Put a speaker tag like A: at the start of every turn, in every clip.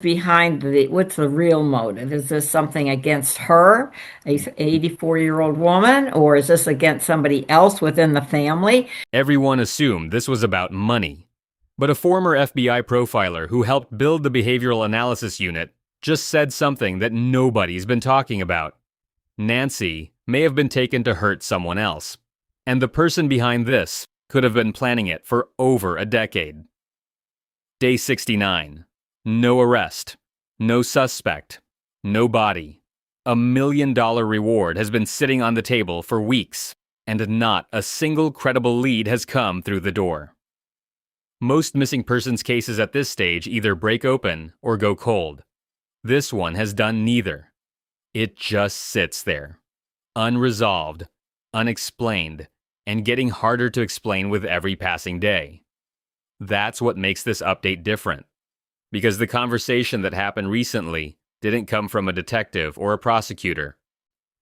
A: behind what's the real motive? Is this something against her, a 84-year-old woman, or is this against somebody else within the family?
B: Everyone assumed this was about money. But a former FBI profiler who helped build the behavioral analysis unit just said something that nobody's been talking about. Nancy may have been taken to hurt someone else, and the person behind this could have been planning it for over a decade. Day 69. No arrest. No suspect. No body. $1 million reward has been sitting on the table for weeks, and not a single credible lead has come through the door. Most missing persons cases at this stage either break open or go cold. This one has done neither. It just sits there, unresolved, unexplained, and getting harder to explain with every passing day. That's what makes this update different, because the conversation that happened recently didn't come from a detective or a prosecutor.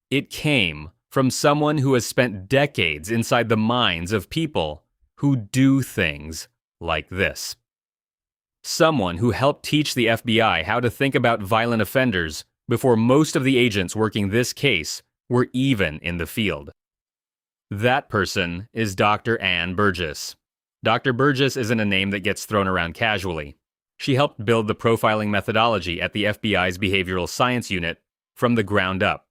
B: It came from someone who has spent decades inside the minds of people who do things like this. Someone who helped teach the FBI how to think about violent offenders before most of the agents working this case were even in the field. That person is Dr. Ann Burgess. Dr. Burgess isn't a name that gets thrown around casually. She helped build the profiling methodology at the FBI's Behavioral Science Unit from the ground up.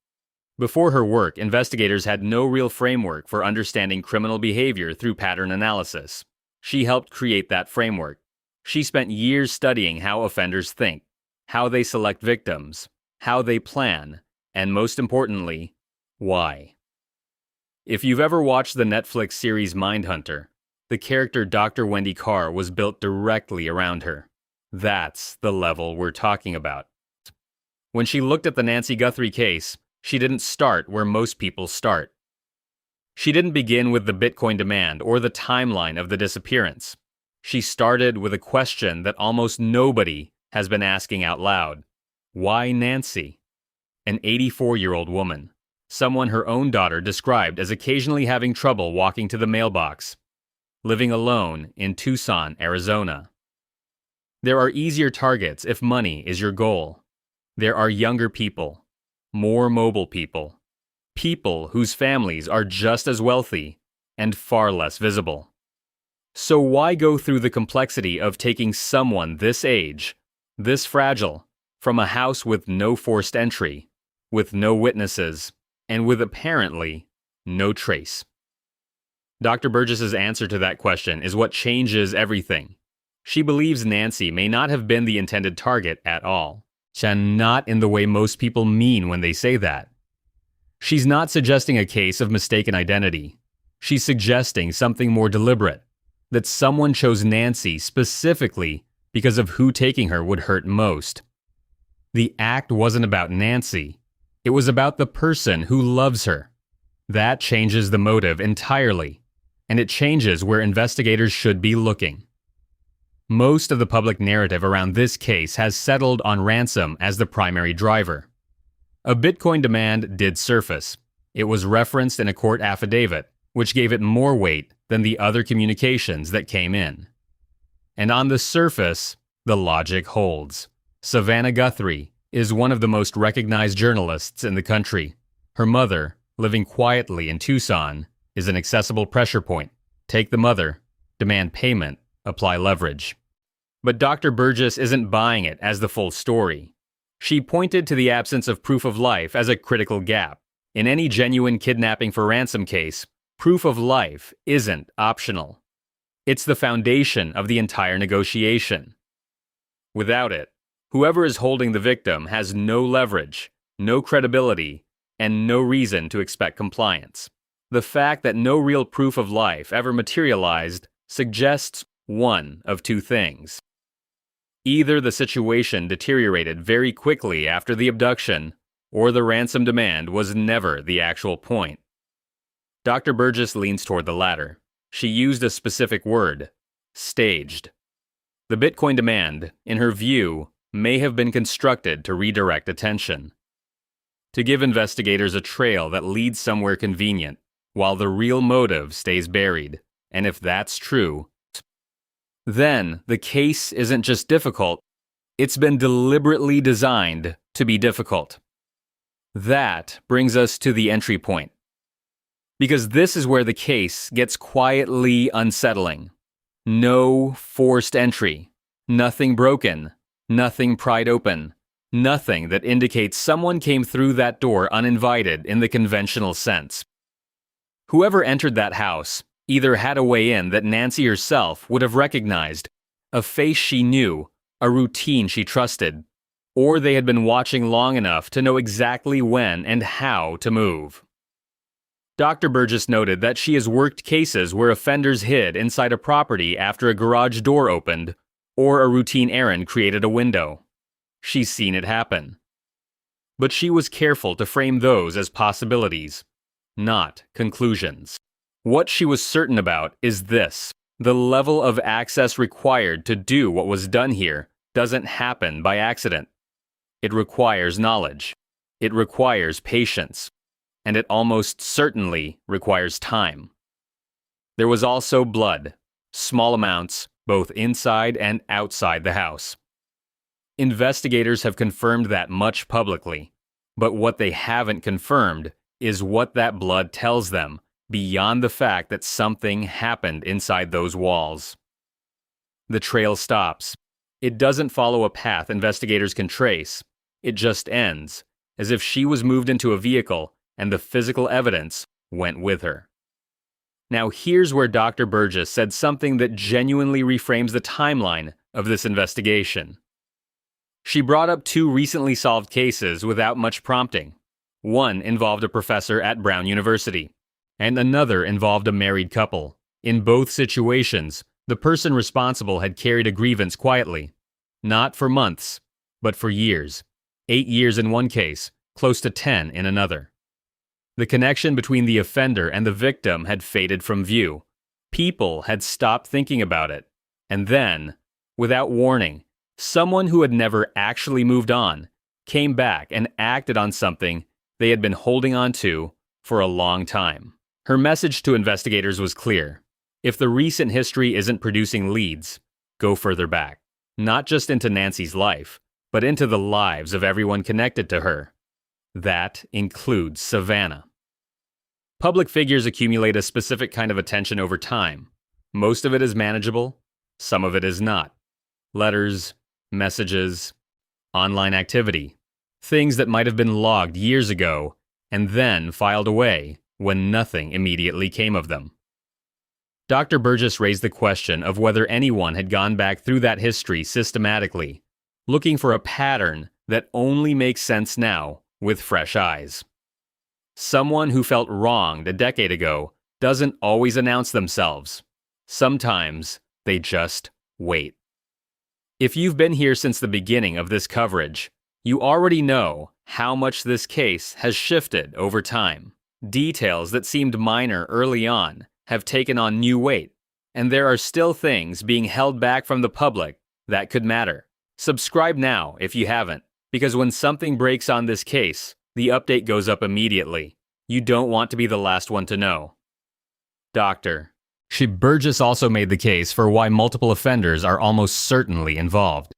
B: Before her work, investigators had no real framework for understanding criminal behavior through pattern analysis. She helped create that framework. She spent years studying how offenders think, how they select victims, how they plan, and most importantly, why. If you've ever watched the Netflix series Mindhunter, the character Dr. Wendy Carr was built directly around her. That's the level we're talking about. When she looked at the Nancy Guthrie case, she didn't start where most people start. She didn't begin with the Bitcoin demand or the timeline of the disappearance. She started with a question that almost nobody has been asking out loud. Why Nancy? An 84-year-old woman, someone her own daughter described as occasionally having trouble walking to the mailbox, living alone in Tucson, Arizona. There are easier targets if money is your goal. There are younger people, more mobile people, people whose families are just as wealthy and far less visible. So why go through the complexity of taking someone this age, this fragile, from a house with no forced entry, with no witnesses, and with apparently no trace? Dr. Burgess's answer to that question is what changes everything. She believes Nancy may not have been the intended target at all, and not in the way most people mean when they say that. She's not suggesting a case of mistaken identity. She's suggesting something more deliberate, that someone chose Nancy specifically because of who taking her would hurt most. The act wasn't about Nancy. It was about the person who loves her. That changes the motive entirely, and it changes where investigators should be looking. Most of the public narrative around this case has settled on ransom as the primary driver. A Bitcoin demand did surface. It was referenced in a court affidavit, which gave it more weight than the other communications that came in. And on the surface, the logic holds. Savannah Guthrie is one of the most recognized journalists in the country. Her mother, living quietly in Tucson, is an accessible pressure point. Take the mother, demand payment, apply leverage. But Dr. Burgess isn't buying it as the full story. She pointed to the absence of proof of life as a critical gap. In any genuine kidnapping for ransom case, proof of life isn't optional. It's the foundation of the entire negotiation. Without it, whoever is holding the victim has no leverage, no credibility, and no reason to expect compliance. The fact that no real proof of life ever materialized suggests one of two things. Either the situation deteriorated very quickly after the abduction, or the ransom demand was never the actual point. Dr. Burgess leans toward the latter. She used a specific word: staged. The Bitcoin demand, in her view, may have been constructed to redirect attention, to give investigators a trail that leads somewhere convenient, while the real motive stays buried. And if that's true, then the case isn't just difficult, It's been deliberately designed to be difficult. That brings us to the entry point. Because this is where the case gets quietly unsettling. No forced entry. Nothing broken. Nothing pried open. Nothing that indicates someone came through that door uninvited in the conventional sense. Whoever entered that house either had a way in that Nancy herself would have recognized, a face she knew, a routine she trusted, or they had been watching long enough to know exactly when and how to move. Dr. Burgess noted that she has worked cases where offenders hid inside a property after a garage door opened or a routine errand created a window. She's seen it happen. But she was careful to frame those as possibilities, not conclusions. What she was certain about is this: the level of access required to do what was done here doesn't happen by accident. It requires knowledge. It requires patience. And it almost certainly requires time. There was also blood, small amounts, both inside and outside the house. Investigators have confirmed that much publicly, but what they haven't confirmed is what that blood tells them beyond the fact that something happened inside those walls. The trail stops. It doesn't follow a path investigators can trace. It just ends, as if she was moved into a vehicle and the physical evidence went with her. Now here's where Dr. Burgess said something that genuinely reframes the timeline of this investigation. She brought up two recently solved cases without much prompting. One involved a professor at Brown University, and another involved a married couple. In both situations, the person responsible had carried a grievance quietly, not for months, but for years. 8 years in one case, close to 10 in another. The connection between the offender and the victim had faded from view. People had stopped thinking about it. And then, without warning, someone who had never actually moved on came back and acted on something they had been holding on to for a long time. Her message to investigators was clear. If the recent history isn't producing leads, go further back. Not just into Nancy's life, but into the lives of everyone connected to her. That includes Savannah. Public figures accumulate a specific kind of attention over time. Most of it is manageable, some of it is not. Letters, messages, online activity, things that might have been logged years ago and then filed away when nothing immediately came of them. Dr. Burgess raised the question of whether anyone had gone back through that history systematically, looking for a pattern that only makes sense now with fresh eyes. Someone who felt wronged a decade ago doesn't always announce themselves. Sometimes they just wait. If you've been here since the beginning of this coverage, you already know how much this case has shifted over time. Details that seemed minor early on have taken on new weight, and there are still things being held back from the public that could matter. Subscribe now if you haven't, because when something breaks on this case, the update goes up immediately. You don't want to be the last one to know. Dr. Burgess also made the case for why multiple offenders are almost certainly involved.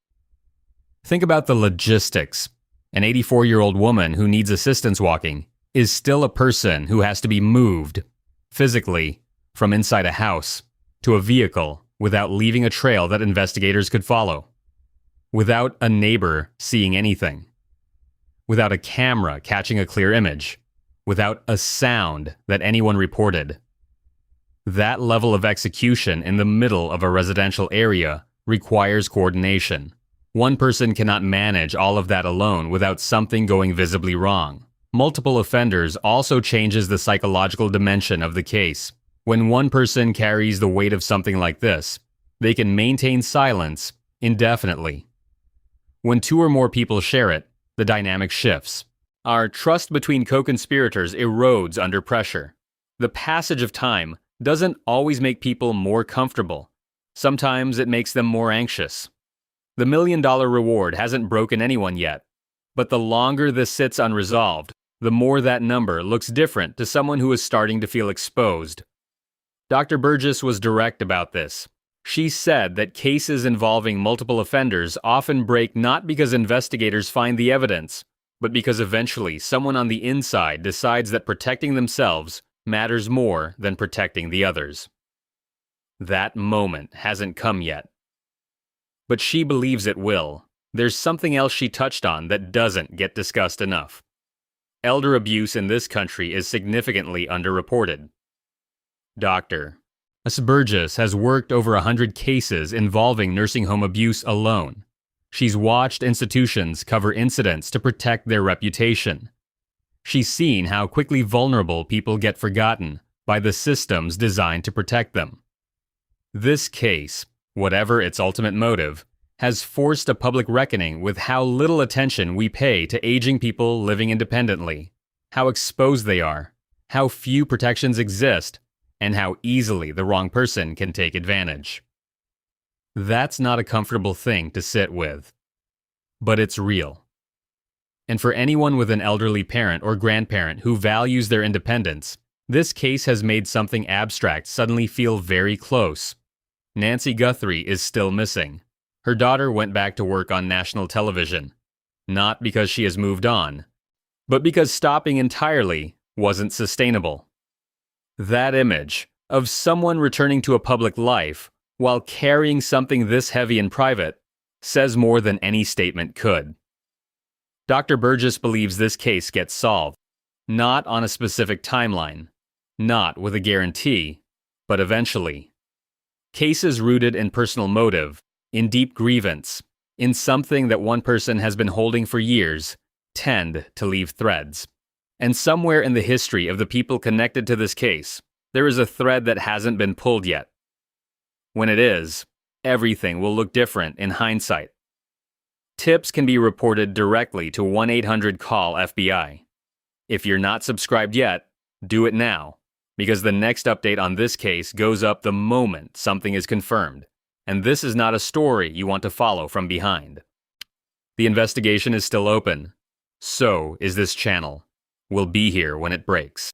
B: Think about the logistics. An 84-year-old woman who needs assistance walking is still a person who has to be moved, physically, from inside a house to a vehicle without leaving a trail that investigators could follow, without a neighbor seeing anything, without a camera catching a clear image, without a sound that anyone reported. That level of execution in the middle of a residential area requires coordination. One person cannot manage all of that alone without something going visibly wrong. Multiple offenders also changes the psychological dimension of the case. When one person carries the weight of something like this, they can maintain silence indefinitely. When two or more people share it, the dynamic shifts. Our trust between co-conspirators erodes under pressure. The passage of time doesn't always make people more comfortable. Sometimes it makes them more anxious. The $1 million reward hasn't broken anyone yet, but the longer this sits unresolved, the more that number looks different to someone who is starting to feel exposed. Dr. Burgess was direct about this. She said that cases involving multiple offenders often break not because investigators find the evidence, but because eventually someone on the inside decides that protecting themselves matters more than protecting the others. That moment hasn't come yet. But she believes it will. There's something else she touched on that doesn't get discussed enough. Elder abuse in this country is significantly underreported. Doctor. Burgess has worked over 100 cases involving nursing home abuse alone. She's watched institutions cover incidents to protect their reputation. She's seen how quickly vulnerable people get forgotten by the systems designed to protect them. This case, whatever its ultimate motive, has forced a public reckoning with how little attention we pay to aging people living independently, how exposed they are, how few protections exist, and how easily the wrong person can take advantage. That's not a comfortable thing to sit with. But it's real. And for anyone with an elderly parent or grandparent who values their independence, this case has made something abstract suddenly feel very close. Nancy Guthrie is still missing. Her daughter went back to work on national television. Not because she has moved on, but because stopping entirely wasn't sustainable. That image of someone returning to a public life while carrying something this heavy in private says more than any statement could. Dr. Burgess believes this case gets solved, not on a specific timeline, not with a guarantee, but eventually. Cases rooted in personal motive, in deep grievance, in something that one person has been holding for years, tend to leave threads. And somewhere in the history of the people connected to this case, there is a thread that hasn't been pulled yet. When it is, everything will look different in hindsight. Tips can be reported directly to 1-800-CALL-FBI. If you're not subscribed yet, do it now, because the next update on this case goes up the moment something is confirmed, and this is not a story you want to follow from behind. The investigation is still open. So is this channel. We'll be here when it breaks.